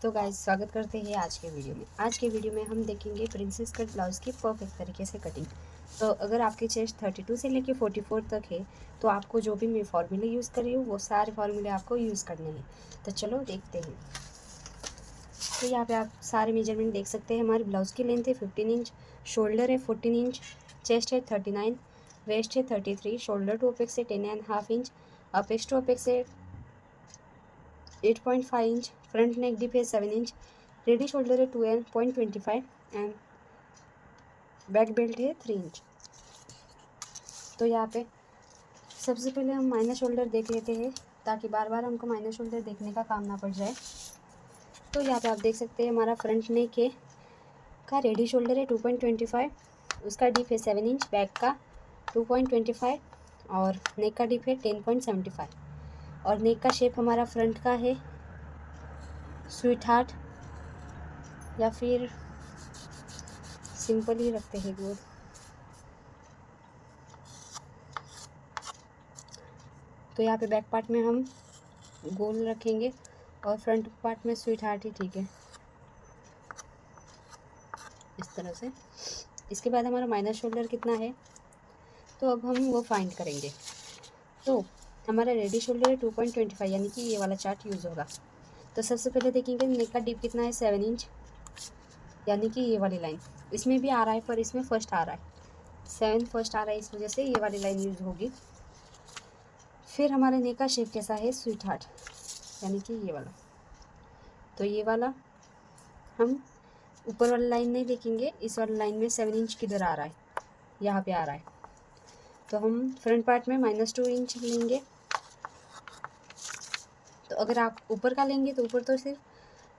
तो गाइस स्वागत करते हैं आज के वीडियो में। आज के वीडियो में हम देखेंगे प्रिंसेस कट ब्लाउज़ की परफेक्ट तरीके से कटिंग। तो अगर आपकी चेस्ट 32 से लेके 44 तक है तो आपको जो भी मैं फार्मूले यूज़ कर रही हूँ वो सारे फार्मूले आपको यूज़ करने हैं। तो चलो देखते हैं। तो यहाँ पे आप सारे मेजरमेंट देख सकते हैं। हमारी ब्लाउज़ की लेंथ है 15 इंच, शोल्डर है 14 इंच, चेस्ट है 39, वेस्ट है 33, शोल्डर टू अपेक्स है 10.5 इंच, अपेक्स टू अपेक्स है 8.5 इंच, फ्रंट नेक डिप है 7 इंच, रेडी शोल्डर है 2.25 एंड बैक बेल्ट है 3 इंच। तो यहाँ पे सबसे पहले हम माइनर शोल्डर देख लेते हैं ताकि बार बार हमको माइनर शोल्डर देखने का काम ना पड़ जाए। तो यहाँ पे आप देख सकते हैं हमारा फ्रंट नेक है का रेडी शोल्डर है 2.25, उसका डिप है 7 इंच, बैक का 2.25 और नेक का डिप है 10.75 और नेक का शेप हमारा फ्रंट का है स्वीट हार्ट या फिर सिंपल ही रखते हैं गोल। तो यहाँ पे बैक पार्ट में हम गोल रखेंगे और फ्रंट पार्ट में स्वीट हार्ट ही ठीक है, इस तरह से। इसके बाद हमारा माइनर शोल्डर कितना है तो अब हम वो फाइंड करेंगे। तो हमारा रेडी शोल्डर है 2.25 यानी कि ये वाला चार्ट यूज़ होगा। तो सबसे पहले देखेंगे नेक का डीप कितना है 7 इंच यानी कि ये वाली लाइन इसमें भी आ रहा है पर इसमें फर्स्ट आ रहा है, 7 फर्स्ट आ रहा है, इस वजह से ये वाली लाइन यूज़ होगी। फिर हमारे नेक का शेप कैसा है स्वीट हार्ट यानी कि ये वाला। तो ये वाला हम ऊपर वाली लाइन नहीं देखेंगे, इस वाली लाइन में 7 इंच किधर आ रहा है, यहाँ पे आ रहा है। तो हम फ्रंट पार्ट में -2 इंच लेंगे। तो अगर आप ऊपर का लेंगे तो ऊपर तो सिर्फ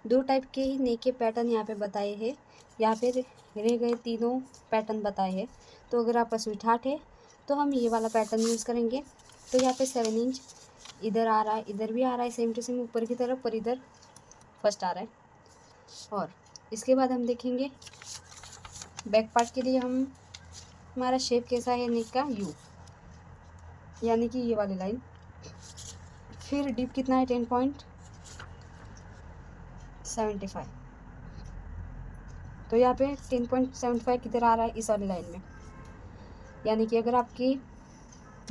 2 टाइप के ही नेक के पैटर्न यहाँ पे बताए हैं, यहाँ पे रह गए तीनों पैटर्न बताए हैं। तो अगर आपका स्वीट हार्ट है तो हम ये वाला पैटर्न यूज़ करेंगे। तो यहाँ पे 7 इंच इधर आ रहा है, इधर भी आ रहा है सेम टू सेम ऊपर की तरफ, पर इधर फर्स्ट आ रहा है। और इसके बाद हम देखेंगे बैक पार्ट के लिए हमारा शेप कैसा है नेक का, यू यानी कि ये वाली लाइन। फिर डीप कितना है 10.75। तो यहाँ पे 10.75 किधर आ रहा है, इस वाली लाइन में। यानी कि अगर आपकी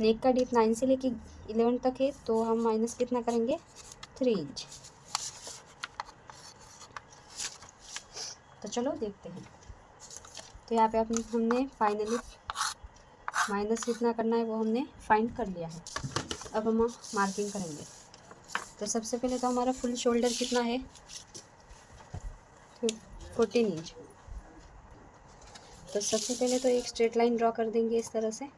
नेक का डीप 9 से लेके 11 तक है तो हम माइनस कितना करेंगे 3 इंच। तो चलो देखते हैं। तो यहाँ पे हमने फाइनली माइनस कितना करना है वो हमने फाइंड कर लिया है। अब हम मार्किंग करेंगे। तो सबसे पहले तो हमारा फुल शोल्डर कितना है 14 इंच। तो सबसे पहले तो एक स्ट्रेट लाइन ड्रॉ कर देंगे इस तरह से।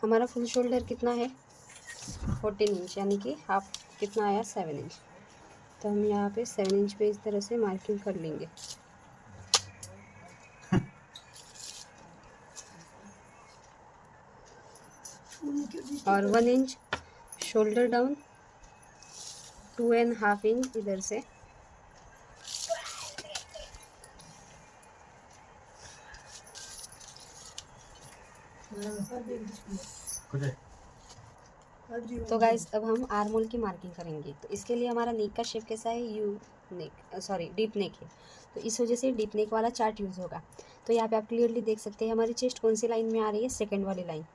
हमारा फुल शोल्डर कितना है 14 इंच यानी कि हाफ कितना आया 7 इंच। तो हम यहाँ पे 7 इंच पे इस तरह से मार्किंग कर लेंगे। और 1 इंच शोल्डर डाउन, 2.5 इंच इधर से। तो गाइस अब हम आर्म होल की मार्किंग करेंगे। तो इसके लिए हमारा नेक का शेप कैसा है, you neck, sorry deep neck है, तो इस वजह से डीप नेक वाला चार्ट यूज़ होगा। तो यहाँ पे आप क्लियरली देख सकते हैं हमारी चेस्ट कौन सी लाइन में आ रही है, सेकंड वाली लाइन,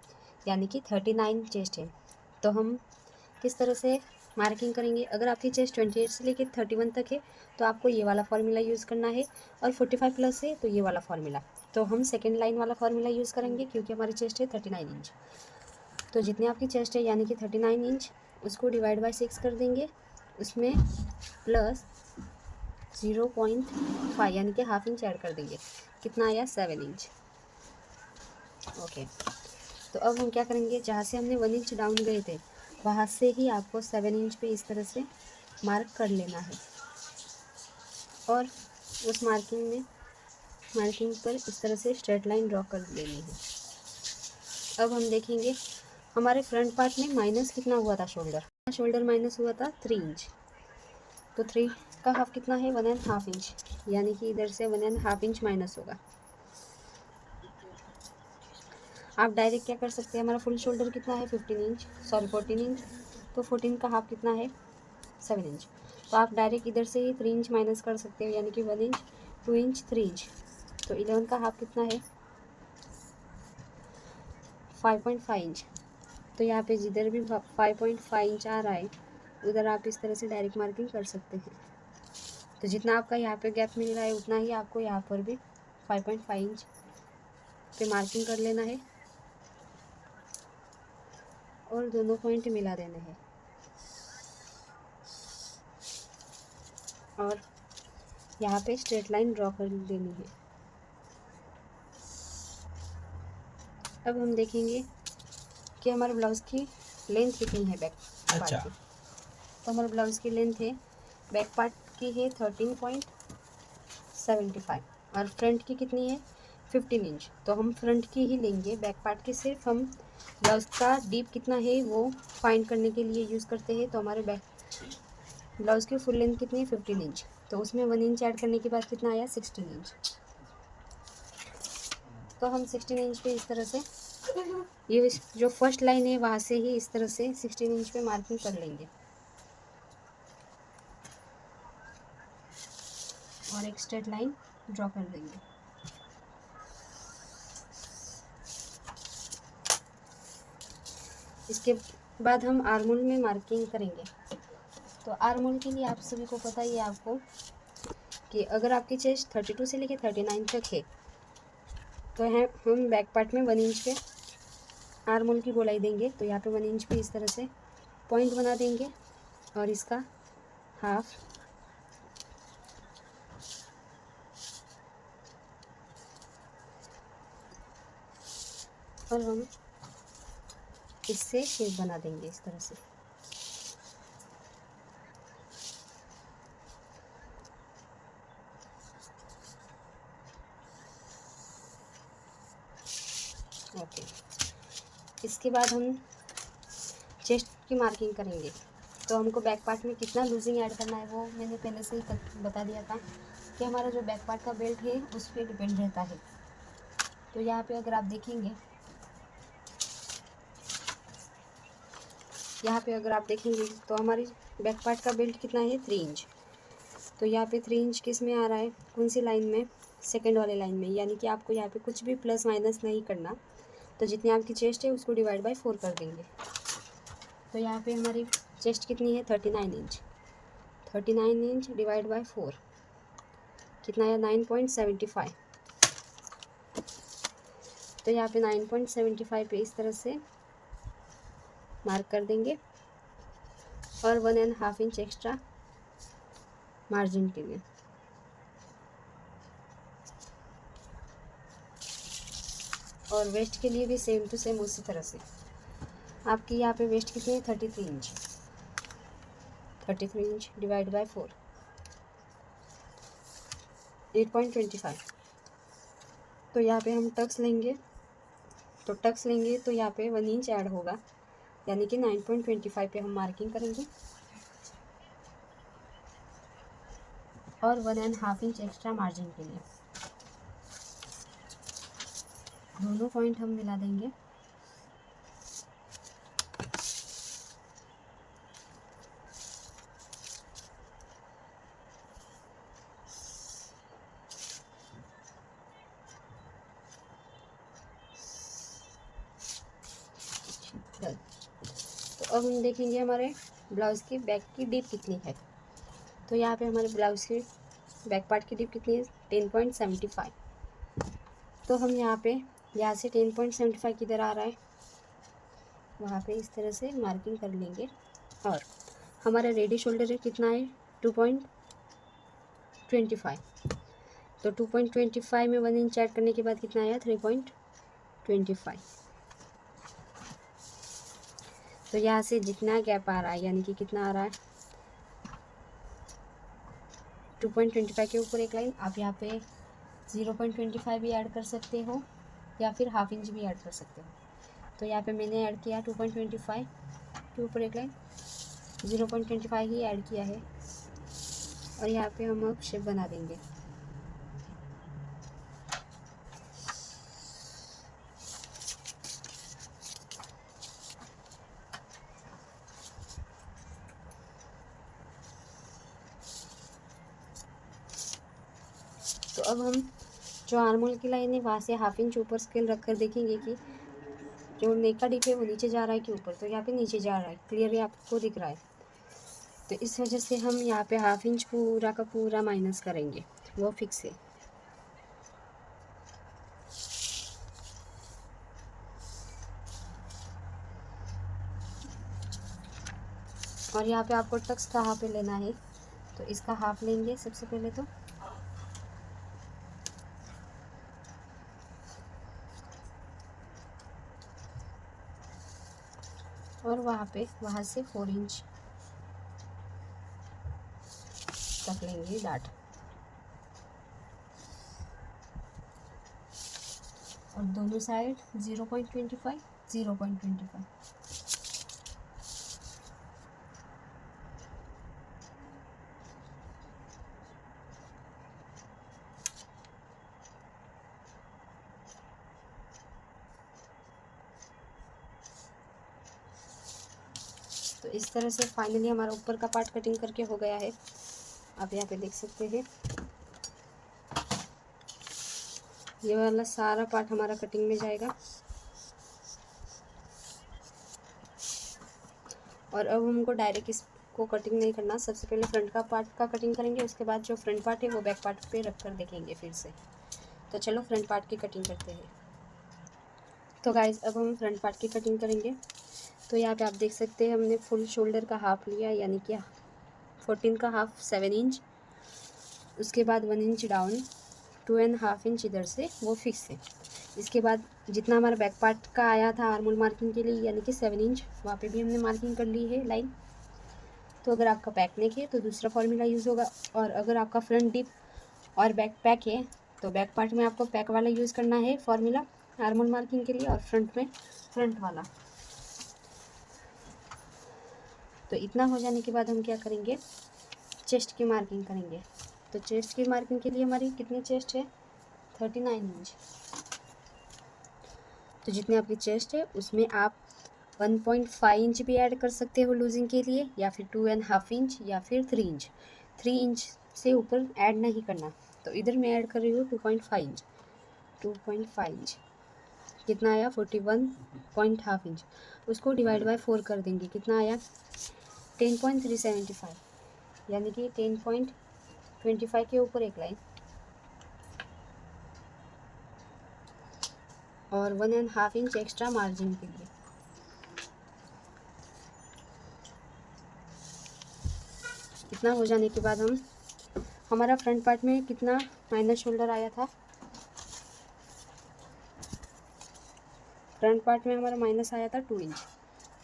यानी कि 39 चेस्ट है। तो हम किस तरह से मार्किंग करेंगे, अगर आपकी चेस्ट 28 से लेकर 31 तक है तो आपको ये वाला फार्मूला यूज़ करना है, और 45 प्लस है तो ये वाला फार्मूला। तो हम सेकेंड लाइन वाला फार्मूला यूज़ करेंगे क्योंकि हमारी चेस्ट है 39 इंच। तो जितनी आपकी चेस्ट है यानी कि 39 इंच, उसको डिवाइड बाय 6 कर देंगे, उसमें प्लस 0.5 यानी कि हाफ इंच ऐड कर देंगे, कितना आया 7 इंच। ओके। तो अब हम क्या करेंगे, जहाँ से हमने 1 इंच डाउन गए थे वहाँ से ही आपको 7 इंच पे इस तरह से मार्क कर लेना है, और उस मार्किंग पर इस तरह से स्ट्रेट लाइन ड्रॉ कर लेनी है। अब हम देखेंगे हमारे फ्रंट पार्ट में माइनस कितना हुआ था, शोल्डर माइनस हुआ था 3 इंच। तो 3 का हाफ कितना है 1.5 इंच, यानी कि इधर से 1.5 इंच माइनस होगा। आप डायरेक्ट क्या कर सकते हैं, हमारा फुल शोल्डर कितना है 14 इंच। तो 14 का हाफ कितना है 7 इंच। तो आप डायरेक्ट इधर से ही 3 इंच माइनस कर सकते हो, यानी कि 1 इंच 2 इंच 3 इंच। तो 11 का हाफ कितना है 5.5 इंच। तो यहाँ पे जिधर भी 5.5 इंच आ रहा है उधर आप इस तरह से डायरेक्ट मार्किंग कर सकते हैं। तो जितना आपका यहाँ पे गैप मिल रहा है उतना ही आपको यहाँ पर भी 5.5 इंच पे मार्किंग कर लेना है और दोनों पॉइंट मिला देने हैं। और यहाँ पे स्ट्रेट लाइन ड्रॉ कर देनी है। अब हम देखेंगे कि हमारे ब्लाउज़ की लेंथ कितनी है बैक पार्ट की। तो हमारे ब्लाउज़ की लेंथ है बैक पार्ट की है 13.75 और फ्रंट की कितनी है 15 इंच। तो हम फ्रंट की ही लेंगे, बैक पार्ट की सिर्फ हम ब्लाउज़ का डीप कितना है वो फाइंड करने के लिए यूज़ करते हैं। तो हमारे बैक ब्लाउज़ की फुल लेंथ कितनी है 15 इंच, तो उसमें 1 इंच ऐड करने के बाद कितना आया 16 इंच। तो हम 16 इंच पे इस तरह से ये जो फर्स्ट लाइन है वहाँ से ही इस तरह से 16 इंच पे मार्किंग कर लेंगे और एक स्ट्रेट लाइन ड्रॉ कर देंगे। इसके बाद हम आर्मोल में मार्किंग करेंगे। तो आर्मोल के लिए आप सभी को पता ही है आपको कि अगर आपकी चेस्ट 32 से लेकर 39 तक है तो हम बैक पार्ट में 1 इंच पे आर्मोल की गोलाई देंगे। तो यहाँ पे 1 इंच पे इस तरह से पॉइंट बना देंगे और इसका हाफ और हम इससे शेप बना देंगे इस तरह से। ओके, इसके बाद हम चेस्ट की मार्किंग करेंगे। तो हमको बैक पार्ट में कितना लूजिंग ऐड करना है वो मैंने पहले से ही बता दिया था कि हमारा जो बैक पार्ट का बेल्ट है उस पर डिपेंड रहता है। तो यहाँ पे अगर आप देखेंगे, तो हमारी बैक पार्ट का बेल्ट कितना है 3 इंच। तो यहाँ पे 3 इंच किस में आ रहा है, कौन सी लाइन में, सेकेंड वाले लाइन में, यानी कि आपको यहाँ पे कुछ भी प्लस माइनस नहीं करना। तो जितनी आपकी चेस्ट है उसको डिवाइड बाय 4 कर देंगे। तो यहाँ पे हमारी चेस्ट कितनी है 39 इंच। 39 इंच डिवाइड बाय 4 कितना है 9.75। तो यहाँ पे 9.75 पे इस तरह से मार्क कर देंगे और 1.5 इंच एक्स्ट्रा मार्जिन के लिए। और वेस्ट के लिए भी सेम टू सेम उसी तरह से। आपकी यहाँ पे वेस्ट कितनी है 33 इंच। 33 inch divide by 4 8.25। तो यहाँ पे हम टक्स लेंगे, तो टक्स लेंगे तो यहाँ पे 1 इंच ऐड होगा, यानी कि 9.25 पे हम मार्किंग करेंगे और 1.5 इंच एक्स्ट्रा मार्जिन के लिए। दोनों पॉइंट हम मिला देंगे डन। तो अब हम देखेंगे हमारे ब्लाउज़ की बैक की डीप कितनी है। तो यहाँ पे हमारे ब्लाउज़ की बैक पार्ट की डीप कितनी है 10.75। तो हम यहाँ से 10.75 किधर आ रहा है वहाँ पे इस तरह से मार्किंग कर लेंगे। और हमारा रेडी शोल्डर कितना है 2.25। तो 2.25 में 1 इंच ऐड करने के बाद कितना आया 3.25। तो यहाँ से जितना गैप आ रहा है, यानी कि कितना आ रहा है 2.25 के ऊपर एक लाइन, आप यहाँ पे 0.25 भी ऐड कर सकते हो या फिर हाफ इंच भी ऐड कर सकते हो। तो यहाँ पे मैंने ऐड किया 2.25 के ऊपर एक लाइन, 0.25 ही ऐड किया है और यहाँ पे हम अब शेप बना देंगे। तो अब हम जो आर्मोल की लाइन है वहाँ से 1/2 इंच ऊपर स्केल रख कर देखेंगे कि जो नेक का डिप है वो नीचे जा रहा है कि ऊपर। तो यहाँ पे नीचे जा रहा है, क्लियरली आपको दिख रहा है। तो इस वजह से हम यहाँ पे 1/2 इंच पूरा का पूरा माइनस करेंगे, वो फिक्स है। और यहाँ पे आपको टक्स कहाँ पे लेना है, तो इसका हाफ लेंगे सबसे पहले तो। और वहाँ से 4 इंच तक लेंगे डाट। और दोनों साइड 0.25 0.25। तो इस तरह से फाइनली हमारा ऊपर का पार्ट कटिंग करके हो गया है। आप यहाँ पे देख सकते हैं ये वाला सारा पार्ट हमारा कटिंग में जाएगा। और अब हमको डायरेक्ट इसको कटिंग नहीं करना, सबसे पहले फ्रंट का पार्ट का कटिंग करेंगे, उसके बाद जो फ्रंट पार्ट है वो बैक पार्ट पे रख कर देखेंगे फिर से। तो चलो फ्रंट पार्ट की कटिंग करते हैं। तो गाइज अब हम फ्रंट पार्ट की कटिंग करेंगे। तो यहाँ पे आप देख सकते हैं हमने फुल शोल्डर का हाफ लिया, यानी कि 14 का हाफ 7 इंच। उसके बाद 1 इंच डाउन, 2.5 इंच इधर से, वो फिक्स है। इसके बाद जितना हमारा बैक पार्ट का आया था आर्मोल मार्किंग के लिए, यानी कि 7 इंच, वहाँ पे भी हमने मार्किंग कर ली है लाइन। तो अगर आपका बैक नेक है तो दूसरा फॉर्मूला यूज़ होगा, और अगर आपका फ्रंट डिप और बैक पैक है तो बैक पार्ट में आपको पैक वाला यूज़ करना है फॉर्मूला आर्मोल मार्किंग के लिए, और फ्रंट में फ्रंट वाला। तो इतना हो जाने के बाद हम क्या करेंगे, चेस्ट की मार्किंग करेंगे। तो चेस्ट की मार्किंग के लिए हमारी कितनी चेस्ट है, 39 इंच। तो जितनी आपकी चेस्ट है उसमें आप 1.5 इंच भी ऐड कर सकते हो लूजिंग के लिए, या फिर 2.5 इंच, या फिर 3 इंच। 3 इंच से ऊपर ऐड नहीं करना। तो इधर मैं ऐड कर रही हूँ 2.5 इंच। 2.5 इंच कितना आया, 41.5 इंच। उसको डिवाइड बाय 4 कर देंगे, कितना आया, 10.375, यानी कि 10.25 के ऊपर एक लाइन, और 1.5 इंच एक्स्ट्रा मार्जिन के लिए। इतना हो जाने के बाद हम हमारा फ्रंट पार्ट में कितना माइनर शोल्डर आया था, फ्रंट पार्ट में हमारा माइनस आया था 2 इंच।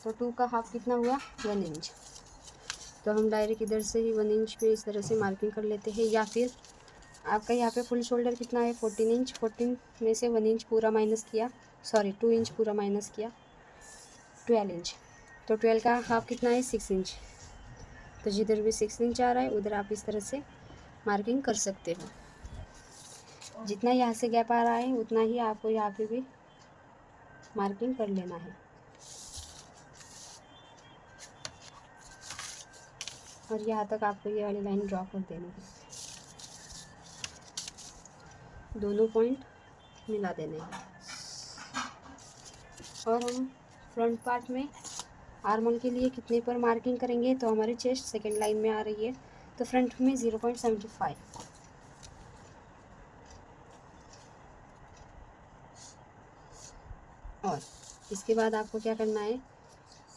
तो 2 का हाफ कितना हुआ, 1 इंच। तो हम डायरेक्ट इधर से ही 1 इंच पे इस तरह से मार्किंग कर लेते हैं। या फिर आपका यहाँ पे फुल शोल्डर कितना है, 14 इंच। 14 में से 1 इंच पूरा माइनस किया, सॉरी 2 इंच पूरा माइनस किया, 12 इंच। तो 12 का हाफ कितना है, 6 इंच। तो जिधर भी 6 इंच आ रहा है उधर आप इस तरह से मार्किंग कर सकते हो। जितना यहाँ से गैप आ रहा है उतना ही आपको यहाँ पे भी मार्किंग कर लेना है। और यहाँ तक आपको ये वाली लाइन ड्रॉ कर देनी है, दोनों पॉइंट मिला देने हैं। और हम फ्रंट पार्ट में आर्मोल के लिए कितने पर मार्किंग करेंगे, तो हमारी चेस्ट सेकेंड लाइन में आ रही है, तो फ्रंट में 0.75। और इसके बाद आपको क्या करना है,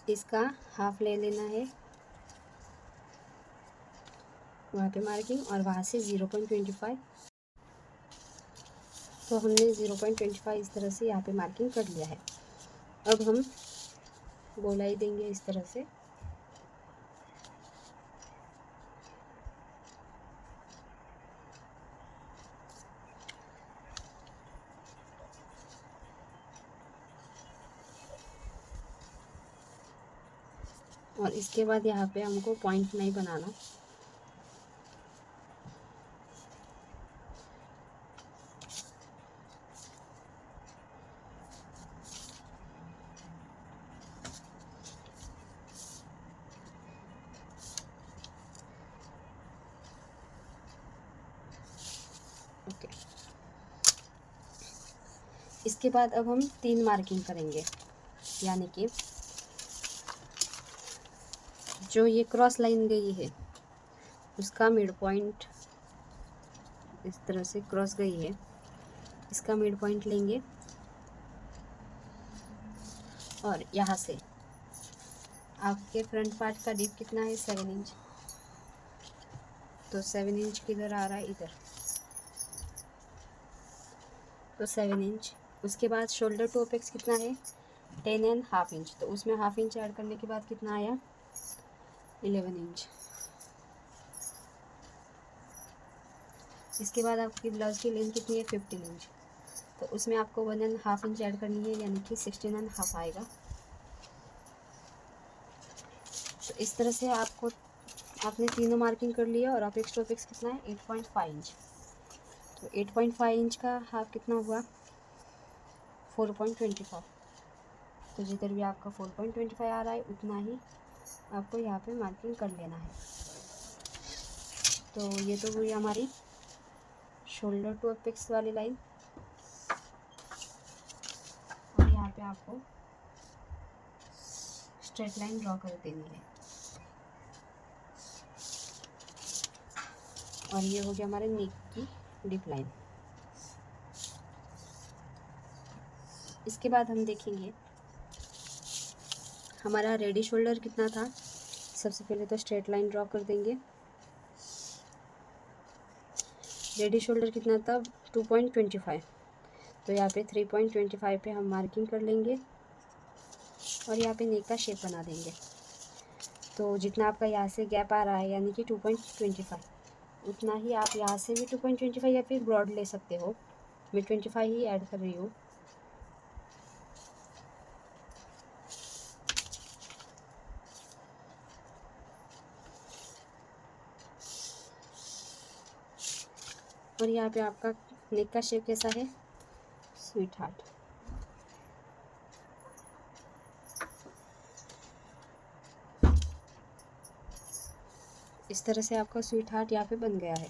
इसका हाफ ले लेना है वहाँ पे मार्किंग, और वहाँ से 0.25। तो हमने 0.25 इस तरह से यहाँ पे मार्किंग कर लिया है। अब हम गोलाई देंगे इस तरह से, और इसके बाद यहाँ पे हमको पॉइंट नहीं बनाना। ओके, इसके बाद अब हम 3 मार्किंग करेंगे, यानी कि जो ये क्रॉस लाइन गई है उसका मिड पॉइंट इस तरह से क्रॉस गई है, इसका मिड पॉइंट लेंगे और यहाँ से आपके फ्रंट पार्ट का डीप कितना है 7 इंच, तो 7 इंच किधर आ रहा है इधर, तो 7 इंच। उसके बाद शोल्डर टू अपेक्स कितना है 10.5 इंच, तो उसमें हाफ इंच ऐड करने के बाद कितना आया 11 इंच। इसके बाद आपकी ब्लाउज़ की लेंथ कितनी है 15 इंच, तो उसमें आपको 1.5 इंच ऐड करनी है, यानी कि 16.5 आएगा। तो इस तरह से आपने तीनों मार्किंग कर लिया और अपेक्स टू अपेक्स कितना है 8.5 इंच, तो 8.5 इंच का हाफ कितना हुआ 4.25, तो जिधर भी आपका 4.25 आ रहा है उतना ही आपको यहाँ पे मार्किंग कर लेना है। तो ये तो हुई हमारी शोल्डर टू अपेक्स वाली लाइन, और यहाँ पे आपको स्ट्रेट लाइन ड्रॉ कर देनी है। और ये हो गया हमारे नेक की डीप लाइन। इसके बाद हम देखेंगे हमारा रेडी शोल्डर कितना था। सबसे पहले तो स्ट्रेट लाइन ड्रॉ कर देंगे। रेडी शोल्डर कितना था 2.25, तो यहाँ पे 3.25 पे हम मार्किंग कर लेंगे और यहाँ पे नेक का शेप बना देंगे। तो जितना आपका यहाँ से गैप आ रहा है यानी कि 2.25, उतना ही आप यहाँ से भी 2.25 या फिर ब्रॉड ले सकते हो। मैं 25 ही ऐड कर रही हूँ। और यहाँ पे आपका नेक का शेप कैसा है स्वीट हार्ट। इस तरह से आपका स्वीट हार्ट यहाँ पे बन गया है।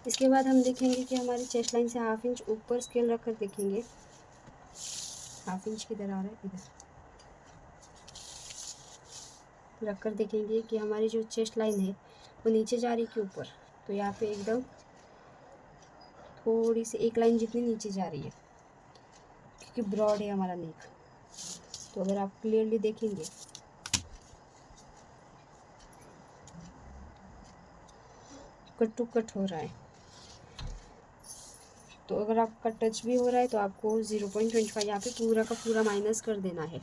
इसके बाद हम देखेंगे कि हमारी चेस्ट लाइन से हाफ इंच ऊपर स्केल रखकर देखेंगे हाफ इंच किधर आ रहा है, इधर रखकर देखेंगे कि हमारी जो चेस्ट लाइन है वो नीचे जा रही है कि ऊपर। तो यहाँ पे एकदम थोड़ी सी एक लाइन जितनी नीचे जा रही है, क्योंकि ब्रॉड है हमारा नेक। तो अगर आप क्लियरली देखेंगे कट टू कट हो रहा है, तो अगर आपका टच भी हो रहा है तो आपको 0.25 यहाँ पे पूरा का पूरा माइनस कर देना है।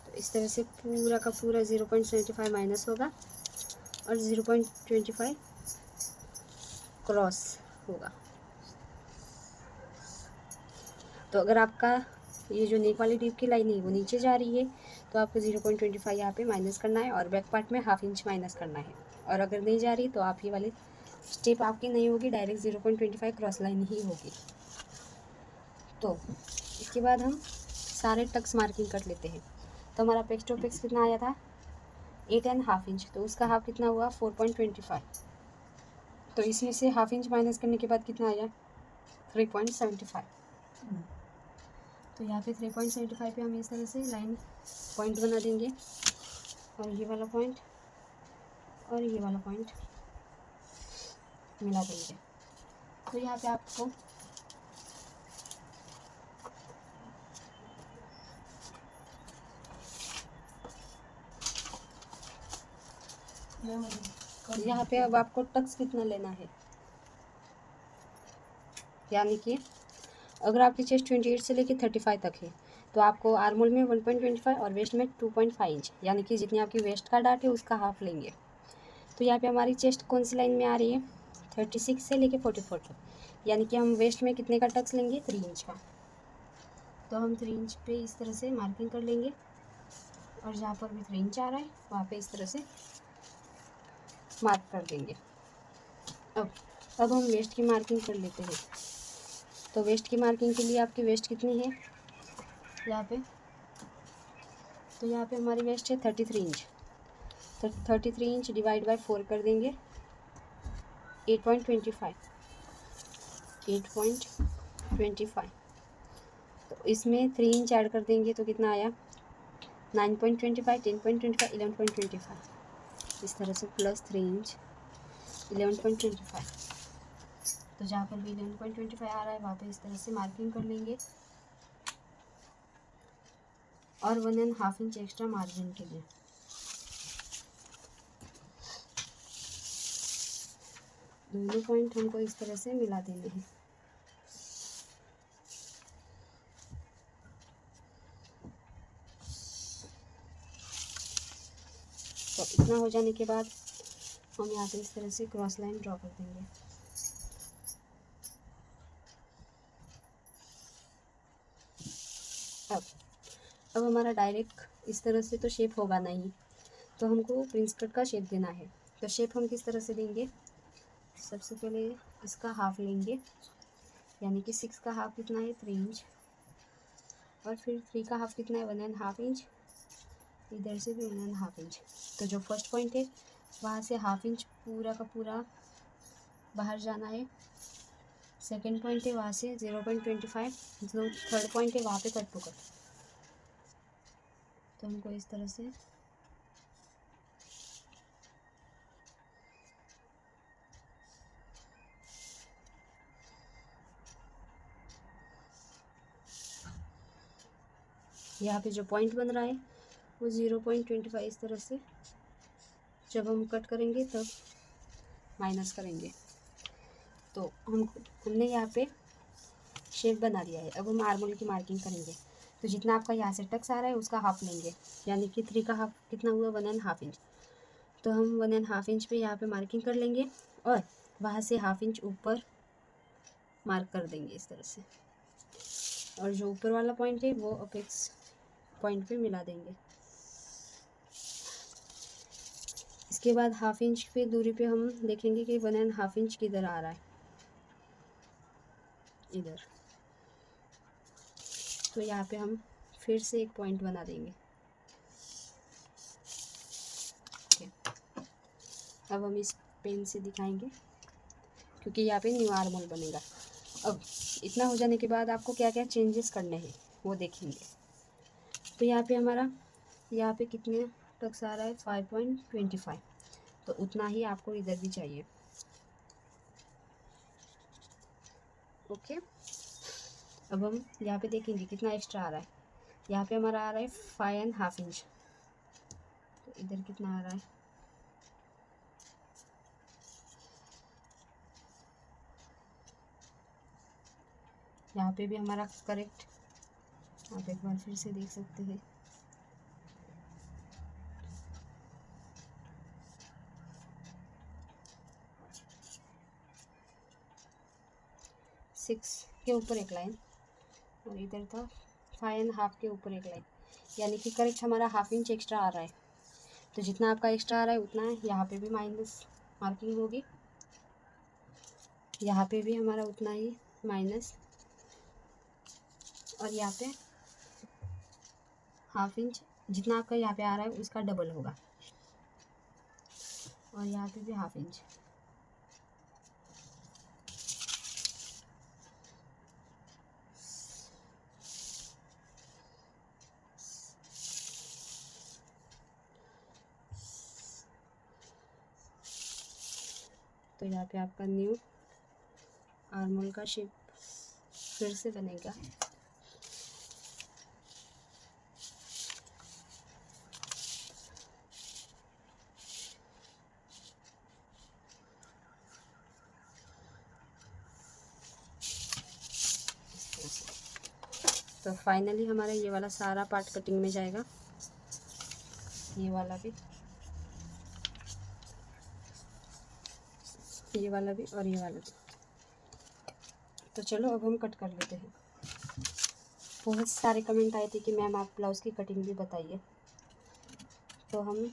तो इस तरह से पूरा का पूरा 0.25 माइनस होगा और 0.25 क्रॉस होगा। तो अगर आपका ये जो नेक वाली डीप की लाइन है वो नीचे जा रही है तो आपको 0.25 यहाँ पे माइनस करना है और बैक पार्ट में हाफ इंच माइनस करना है। और अगर नहीं जा रही तो आप ये वाली स्टेप आपकी नहीं होगी, डायरेक्ट 0.25 क्रॉस लाइन ही होगी। तो इसके बाद हम सारे टक्स मार्किंग कर लेते हैं। तो हमारा अपेक्स टू अपेक्स कितना आया था 8.5 इंच, तो उसका हाफ कितना हुआ 4.25। तो इसमें से हाफ इंच माइनस करने के बाद कितना आया 3.75। तो यहाँ पे 3.75 पे हम इस तरह से लाइन पॉइंट बना देंगे और ये वाला पॉइंट और ये वाला पॉइंट मिला देंगे। तो यहाँ पे आपको यहाँ पे अब आपको टक्स कितना लेना है, यानी कि अगर आपकी चेस्ट 28 से लेकर 35 तक है तो आपको आर्मोल में 1.25 और वेस्ट में 2.5 इंच, यानी कि जितनी आपकी वेस्ट का डाट है उसका हाफ लेंगे। तो यहाँ पे हमारी चेस्ट कौन सी लाइन में आ रही है 36 से लेके 44 तक, यानी कि हम वेस्ट में कितने का टक्स लेंगे 3 इंच का। तो हम 3 इंच पे इस तरह से मार्किंग कर लेंगे और जहाँ पर भी 3 इंच आ रहा है वहाँ पे इस तरह से मार्क कर देंगे। अब हम वेस्ट की मार्किंग कर लेते हैं। तो वेस्ट की मार्किंग के लिए आपकी वेस्ट कितनी है यहाँ पे, तो यहाँ पे हमारी वेस्ट है 33 इंच। तो 33 इंच डिवाइड बाय 4 कर देंगे 8.25। 8.25। तो इसमें 3 इंच ऐड कर देंगे तो कितना आया 9.25, 10.25, 11.25। इस तरह से प्लस 3 इंच 11.25। तो जहाँ पर भी 11.25 आ रहा है वहाँ पे इस तरह से मार्किंग कर लेंगे और 1.5 इंच एक्स्ट्रा मार्जिन के लिए। दोनों पॉइंट हमको इस तरह से मिला देने हैं। तो इतना हो जाने के बाद हम यहाँ पे इस तरह से क्रॉस लाइन ड्रॉ कर देंगे। अब हमारा डायरेक्ट इस तरह से तो शेप होगा नहीं, तो हमको प्रिंस कट का शेप देना है। तो शेप हम किस तरह से देंगे, सबसे पहले इसका हाफ लेंगे, यानी कि 6 का हाफ कितना है 3 इंच, और फिर 3 का हाफ कितना है 1.5 इंच, इधर से भी 1.5 इंच। तो जो फर्स्ट पॉइंट है वहाँ से हाफ इंच पूरा का पूरा बाहर जाना है। सेकेंड पॉइंट है वहाँ से 0.25, जो थर्ड पॉइंट है वहाँ पे कट टू कट। तो हमको इस तरह से यहाँ पे जो पॉइंट बन रहा है वो 0.25 इस तरह से जब हम कट करेंगे तब माइनस करेंगे। तो हमने यहाँ पे शेप बना दिया है। अब हम आर्मोल की मार्किंग करेंगे। तो जितना आपका यहाँ से टक्स आ रहा है उसका हाफ लेंगे, यानी कि 3 का हाफ कितना हुआ 1.5 इंच। तो हम 1.5 इंच पे यहाँ पे मार्किंग कर लेंगे और वहाँ से हाफ इंच ऊपर मार्क कर देंगे इस तरह से, और जो ऊपर वाला पॉइंट है वो अपेक्स पॉइंट पे मिला देंगे। इसके बाद हाफ इंच पे दूरी पे हम देखेंगे कि 1.5 इंच किधर आ रहा है, इधर। तो यहाँ पे हम फिर से एक पॉइंट बना देंगे। अब हम इस पेन से दिखाएंगे क्योंकि यहाँ पे न्यू आर्मोल बनेगा। अब इतना हो जाने के बाद आपको क्या क्या चेंजेस करने हैं वो देखेंगे। तो यहाँ पे हमारा यहाँ पे कितने टक्स आ रहा है 5.25, तो उतना ही आपको इधर भी चाहिए। ओके, अब हम यहाँ पे देखेंगे कितना एक्स्ट्रा आ रहा है। यहाँ पे हमारा आ रहा है 5.5 इंच, तो इधर कितना आ रहा है यहाँ पे भी हमारा करेक्ट, आप एक बार फिर से देख सकते हैं। सिक्स के ऊपर एक लाइन और इधर था 5.5 के ऊपर एक लाइन, यानी कि करेक्ट हमारा हाफ इंच एक्स्ट्रा आ रहा है। तो जितना आपका एक्स्ट्रा आ रहा है उतना है। यहाँ पे भी माइनस मार्किंग होगी, यहाँ पे भी हमारा उतना ही माइनस, और यहाँ पे हाफ इंच जितना आपका यहाँ पे आ रहा है उसका डबल होगा, और यहाँ पे भी हाफ इंच। तो यहाँ पे आपका न्यू आर्मोल का शेप फिर से बनेगा। तो फाइनली हमारा ये वाला सारा पार्ट कटिंग में जाएगा, ये वाला भी, ये वाला भी और ये वाला भी। तो चलो अब हम कट कर लेते हैं। बहुत सारे कमेंट आए थे कि मैम आप ब्लाउज़ की कटिंग भी बताइए, तो हम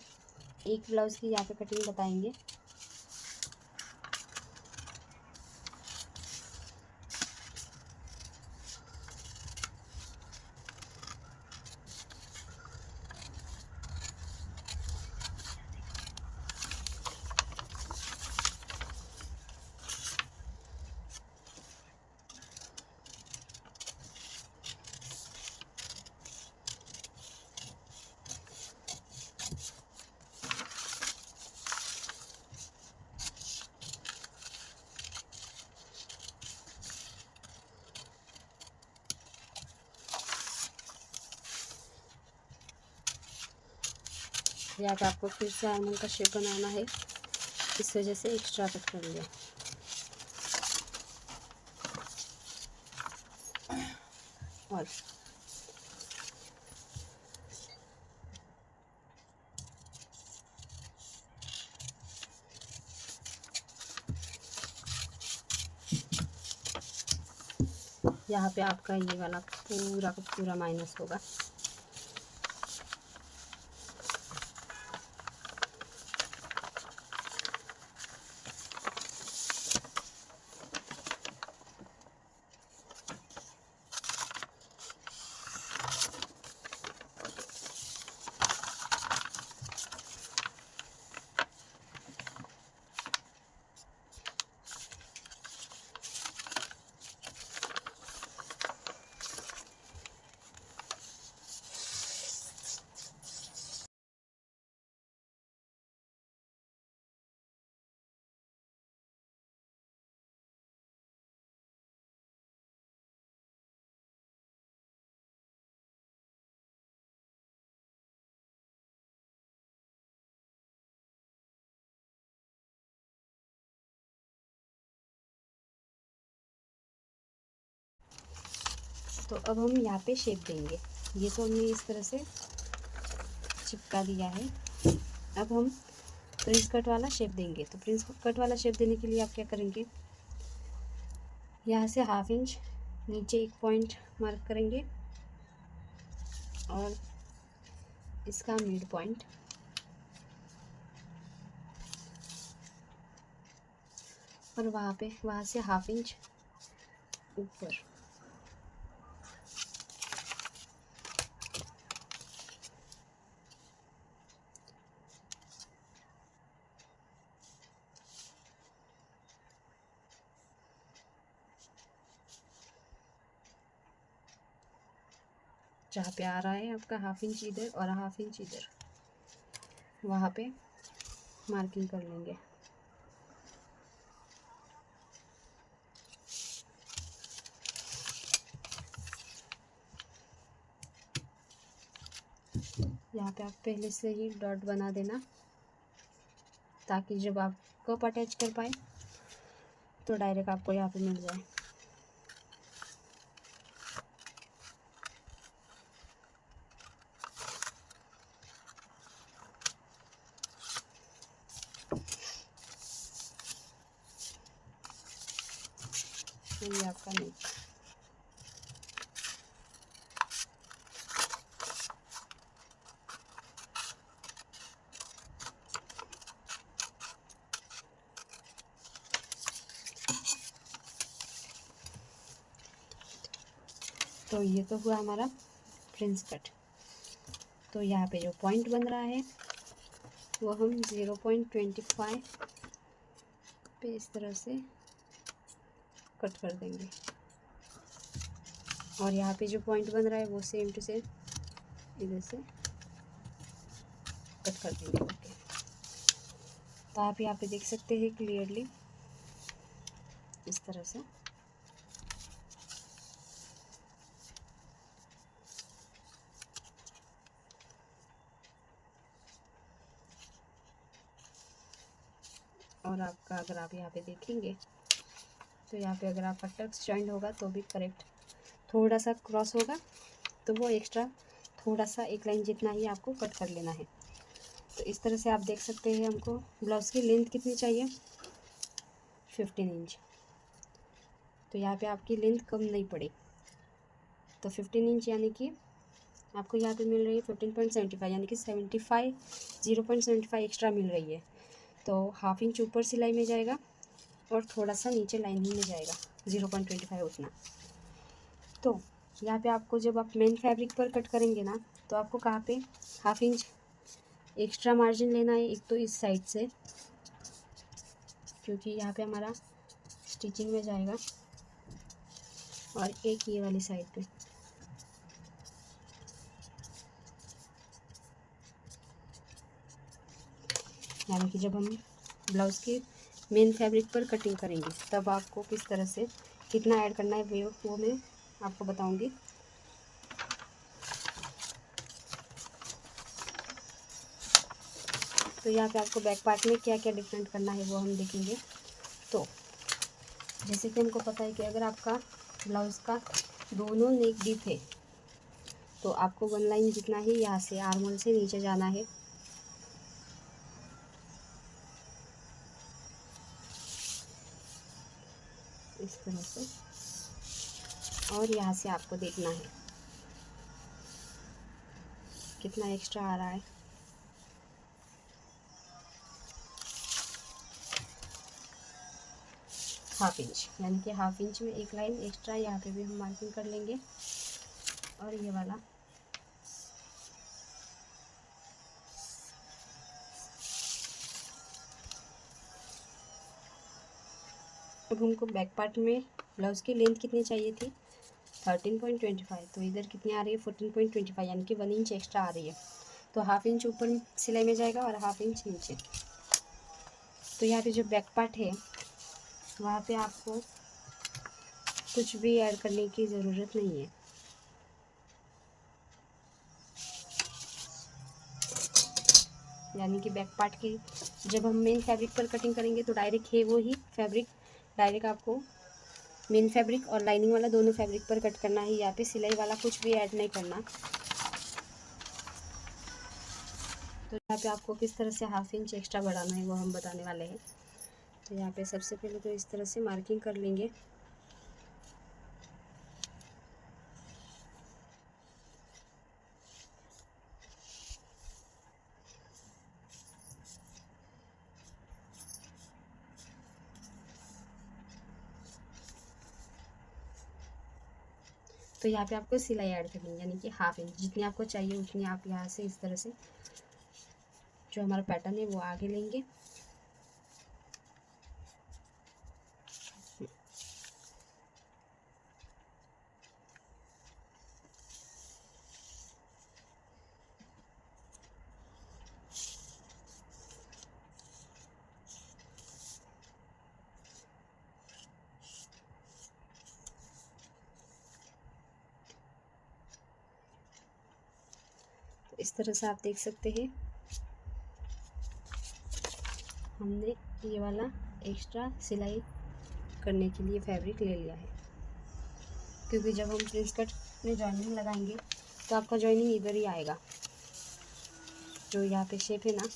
एक ब्लाउज़ की यहाँ पे कटिंग बताएंगे। यहाँ पे आपको फिर से आर्मन का शेप बनाना है, इस वजह से एक्स्ट्रा कट कर लिया। और यहाँ पे आपका ये वाला पूरा का पूरा माइनस होगा। तो अब हम यहाँ पे शेप देंगे। ये तो हमने इस तरह से चिपका दिया है। अब हम प्रिंस कट वाला शेप देंगे। तो प्रिंस कट वाला शेप देने के लिए आप क्या करेंगे, यहाँ से 1/2 इंच नीचे एक पॉइंट मार्क करेंगे और इसका मिड पॉइंट, और वहाँ से 1/2 इंच ऊपर। जहाँ पे आ रहा है आपका 1/2 इंच इधर और 1/2 इंच इधर, वहाँ पे मार्किंग कर लेंगे। यहाँ पे आप पहले से ही डॉट बना देना, ताकि जब आप कप अटैच कर पाए तो डायरेक्ट आपको यहाँ पे मिल जाए। ये आपका नेक। तो ये तो हुआ हमारा प्रिंस कट। तो यहाँ पे जो पॉइंट बन रहा है वो हम 0.25 पे इस तरह से कट कर देंगे, और यहाँ पे जो पॉइंट बन रहा है वो सेम टू सेम इधर से कट कर देंगे। ओके, तो आप यहाँ पे देख सकते हैं क्लियरली इस तरह से। और आपका अगर आप यहाँ पे देखेंगे तो यहाँ पे अगर आपका टक्स जॉइंट होगा तो भी करेक्ट, थोड़ा सा क्रॉस होगा तो वो एक्स्ट्रा थोड़ा सा एक लाइन जितना ही आपको कट कर लेना है। तो इस तरह से आप देख सकते हैं हमको ब्लाउज़ की लेंथ कितनी चाहिए, 15 इंच। तो यहाँ पे आपकी लेंथ कम नहीं पड़ी, तो 15 इंच यानी कि आपको यहाँ पे मिल रही है 15.75, यानी कि 0.75 एक्स्ट्रा मिल रही है। तो 1/2 इंच ऊपर सिलाई में जाएगा और थोड़ा सा नीचे लाइनिंग में जाएगा 0.25 उतना। तो यहाँ पे आपको जब आप मेन फैब्रिक पर कट करेंगे ना, तो आपको कहाँ पे 1/2 इंच एक्स्ट्रा मार्जिन लेना है। एक तो इस साइड से, क्योंकि यहाँ पे हमारा स्टिचिंग में जाएगा, और एक ये वाली साइड पे। यानी कि जब हम ब्लाउज़ के मेन फैब्रिक पर कटिंग करेंगे तब आपको किस तरह से कितना ऐड करना है वो मैं आपको बताऊंगी। तो यहाँ पे आपको बैक पार्ट में क्या क्या डिफरेंट करना है वो हम देखेंगे। तो जैसे कि हमको पता है कि अगर आपका ब्लाउज़ का दोनों नेक डीप है तो आपको 1 लाइन जितना ही यहाँ से आर्म होल से नीचे जाना है। इस तरह से, और यहाँ से आपको देखना है कितना एक्स्ट्रा आ रहा है। हाफ इंच, यानी कि हाफ इंच में 1 लाइन एक्स्ट्रा यहाँ पे भी हम मार्किंग कर लेंगे। और ये वाला अब हमको बैक पार्ट में ब्लाउज़ की लेंथ कितनी चाहिए थी 13.25, तो इधर कितनी आ रही है 14.25, यानी कि 1 इंच एक्स्ट्रा आ रही है। तो हाफ इंच ऊपर सिलाई में जाएगा और हाफ इंच नीचे। तो यहाँ पे जो बैक पार्ट है वहाँ पे आपको कुछ भी ऐड करने की ज़रूरत नहीं है। यानी कि बैक पार्ट की जब हम मेन फैब्रिक पर कटिंग करेंगे तो डायरेक्ट है वो ही फैब्रिक डायरेक्ट आपको मेन फैब्रिक और लाइनिंग वाला दोनों फैब्रिक पर कट करना है। यहाँ पे सिलाई वाला कुछ भी ऐड नहीं करना। तो यहाँ पे आपको किस तरह से हाफ इंच एक्स्ट्रा बढ़ाना है वो हम बताने वाले हैं। तो यहाँ पे सबसे पहले तो इस तरह से मार्किंग कर लेंगे। तो यहाँ पे आपको सिलाई ऐड करनी है, यानी कि हाफ इंच जितनी आपको चाहिए उतनी आप यहाँ से इस तरह से जो हमारा पैटर्न है वो आगे लेंगे। तो इस तरह से आप देख सकते हैं हमने ये वाला एक्स्ट्रा सिलाई करने के लिए फैब्रिक ले लिया है, क्योंकि जब हम प्रिंस कट में जॉइनिंग लगाएंगे तो आपका जॉइनिंग इधर ही आएगा। जो यहाँ पे शेप है ना,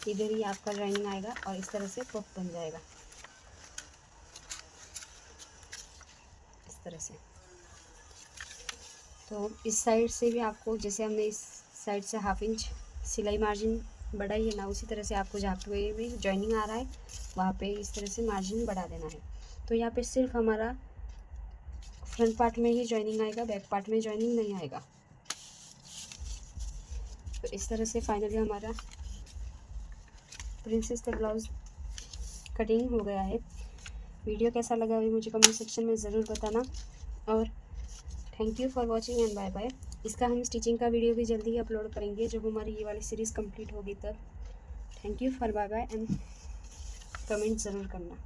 इधर ही आपका जॉइनिंग आएगा और इस तरह से पफ बन जाएगा इस तरह से। तो इस साइड से भी आपको, जैसे हमने इस साइड से हाफ इंच सिलाई मार्जिन बढ़ाई है ना, उसी तरह से आपको जहाँ पे भी जॉइनिंग आ रहा है वहाँ पे इस तरह से मार्जिन बढ़ा देना है। तो यहाँ पे सिर्फ हमारा फ्रंट पार्ट में ही जॉइनिंग आएगा, बैक पार्ट में जॉइनिंग नहीं आएगा। तो इस तरह से फाइनली हमारा प्रिंसेस का ब्लाउज़ कटिंग हो गया है। वीडियो कैसा लगा अभी मुझे कमेंट सेक्शन में ज़रूर बताना, और thank you for watching and bye bye. इसका हम स्टिचिंग का वीडियो भी जल्दी ही अपलोड करेंगे जब हमारी ये वाली सीरीज़ कंप्लीट होगी तब। Thank you for bye bye and comment ज़रूर करना।